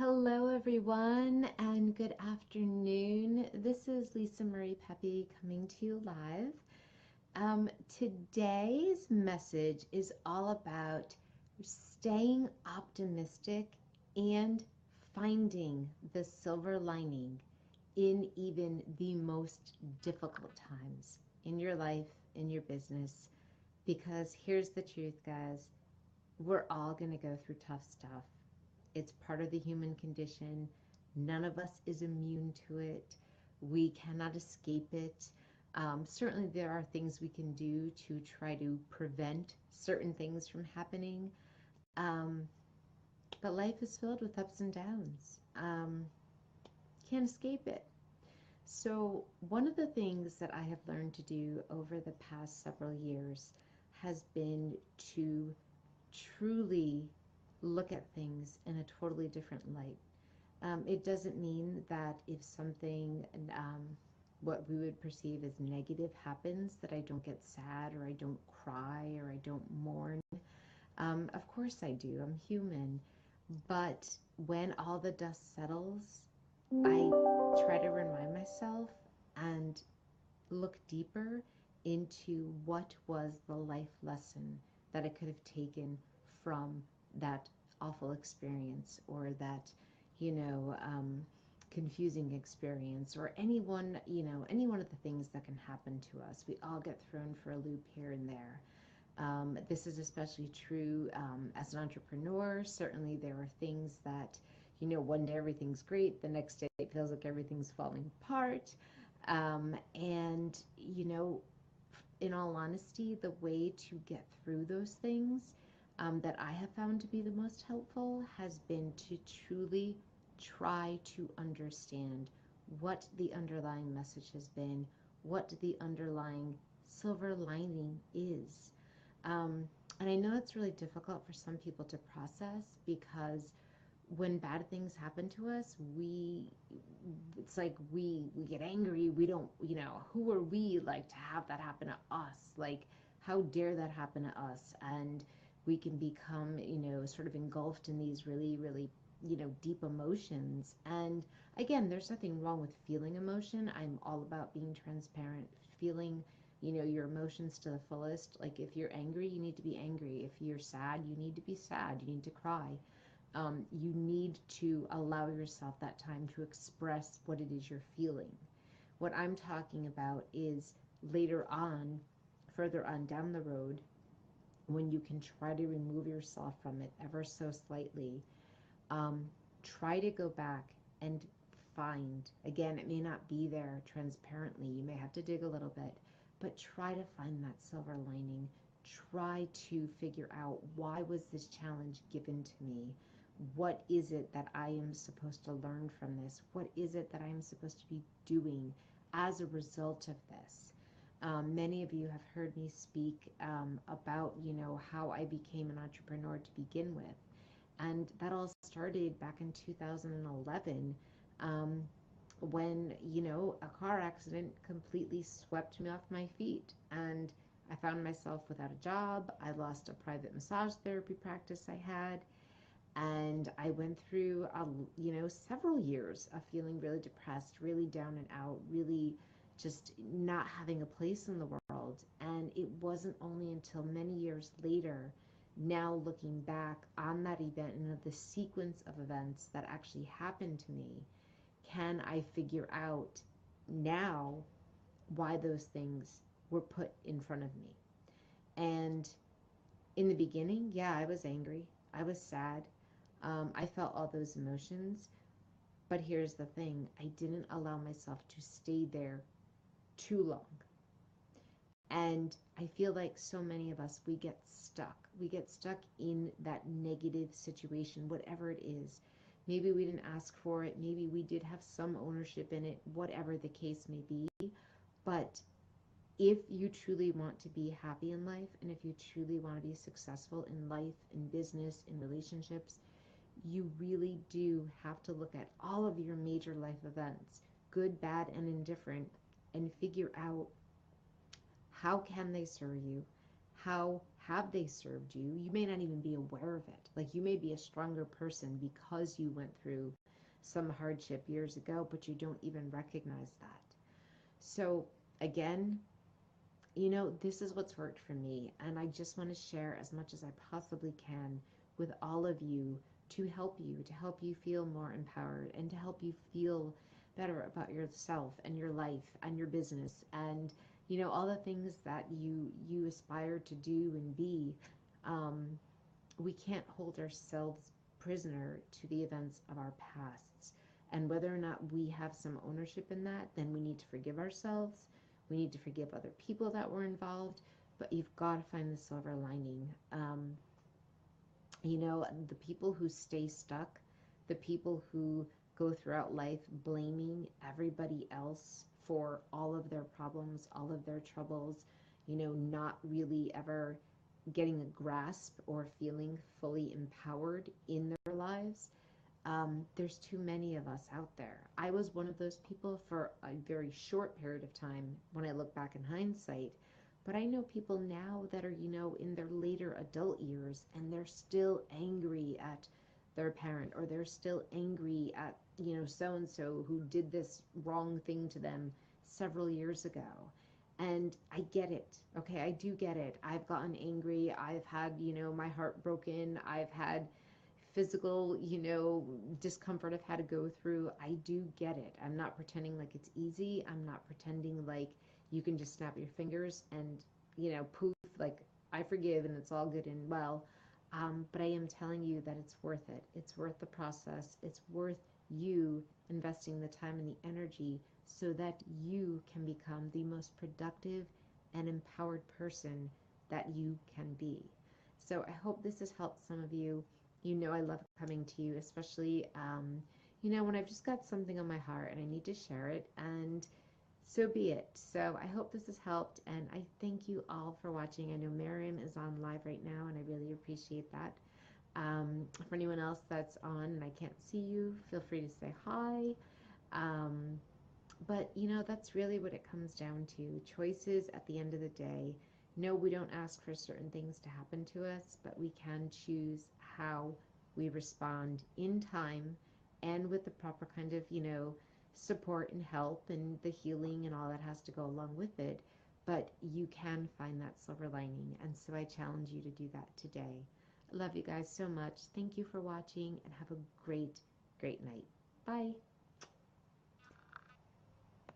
Hello, everyone, and good afternoon. This is Lisa Marie Pepe coming to you live. Today's message is all about staying optimistic and finding the silver lining in even the most difficult times in your life, in your business. Because here's the truth, guys, we're all going to go through tough stuff. It's part of the human condition. None of us is immune to it. We cannot escape it. Certainly, there are things we can do to try to prevent certain things from happening. Um, but life is filled with ups and downs. Can't escape it. So, one of the things that I have learned to do over the past several years has been to truly look at things in a totally different light. It doesn't mean that if something, what we would perceive as negative happens, that I don't get sad or I don't cry or I don't mourn. Of course I do. I'm human. But when all the dust settles, I try to remind myself and look deeper into what was the life lesson that I could have taken from that awful experience or that, you know, confusing experience or any one of the things that can happen to us. We all get thrown for a loop here and there. This is especially true as an entrepreneur. Certainly, there are things that, one day everything's great, the next day it feels like everything's falling apart. And, in all honesty, the way to get through those things that I have found to be the most helpful has been to truly try to understand what the underlying message has been, what the underlying silver lining is. Um, and I know it's really difficult for some people to process because when bad things happen to us, it's like we get angry. We don't, who are we like to have that happen to us? Like, how dare that happen to us? And we can become, sort of engulfed in these really, really, deep emotions. And again, there's nothing wrong with feeling emotion. I'm all about being transparent, feeling, your emotions to the fullest. Like, if you're angry, you need to be angry. If you're sad, you need to be sad. You need to cry. You need to allow yourself that time to express what it is you're feeling. What I'm talking about is later on, further on down the road, when you can try to remove yourself from it ever so slightly, um, try to go back and find. Again, it may not be there transparently. You may have to dig a little bit, but try to find that silver lining. Try to figure out, why was this challenge given to me? What is it that I am supposed to learn from this? What is it that I am supposed to be doing as a result of this? Many of you have heard me speak about, how I became an entrepreneur to begin with. And that all started back in 2011, um, when, a car accident completely swept me off my feet. And I found myself without a job. I lost a private massage therapy practice I had. And I went through, several years of feeling really depressed, really down and out, really just not having a place in the world. And it wasn't only until many years later, now looking back on that event and of the sequence of events that actually happened to me, can I figure out now why those things were put in front of me. And in the beginning, yeah, I was angry. I was sad. I felt all those emotions. But here's the thing, I didn't allow myself to stay there too long. And I feel like so many of us, we get stuck. We get stuck in that negative situation, whatever it is. Maybe we didn't ask for it. Maybe we did have some ownership in it, whatever the case may be. But if you truly want to be happy in life, and if you truly want to be successful in life, in business, in relationships, you really do have to look at all of your major life events, good, bad, and indifferent, and figure out, how can they serve you? How have they served you? You may not even be aware of it. Like, you may be a stronger person because you went through some hardship years ago, but you don't even recognize that. So again, this is what's worked for me, and I just want to share as much as I possibly can with all of you to help you feel more empowered, and to help you feel better about yourself and your life and your business, and all the things that you aspire to do and be. um, we can't hold ourselves prisoner to the events of our pasts. And whether or not we have some ownership in that, then we need to forgive ourselves. We need to forgive other people that were involved. But you've got to find the silver lining. The people who stay stuck, the people who go throughout life blaming everybody else for all of their problems, all of their troubles, not really ever getting a grasp or feeling fully empowered in their lives. There's too many of us out there. I was one of those people for a very short period of time when I look back in hindsight. But I know people now that are, in their later adult years, and they're still angry at their parent, or they're still angry at, so and so who did this wrong thing to them several years ago. And I get it. Okay, I do get it. I've gotten angry. I've had, my heart broken. I've had physical, discomfort I've had to go through. I do get it. I'm not pretending like it's easy. I'm not pretending like you can just snap your fingers and, poof, like I forgive and it's all good and well. But I am telling you that it's worth it. It's worth the process. It's worth you investing the time and the energy so that you can become the most productive and empowered person that you can be. So I hope this has helped some of you. I love coming to you, especially, when I've just got something on my heart and I need to share it, and so be it. So I hope this has helped, and I thank you all for watching. I know Miriam is on live right now, and I really appreciate that. For anyone else that's on and I can't see you, feel free to say hi. But, that's really what it comes down to. Choices at the end of the day. No, we don't ask for certain things to happen to us, but we can choose how we respond in time, and with the proper kind of, support and help and the healing and all that has to go along with it. But you can find that silver lining. And so I challenge you to do that today. I love you guys so much. Thank you for watching, and have a great, great night. Bye.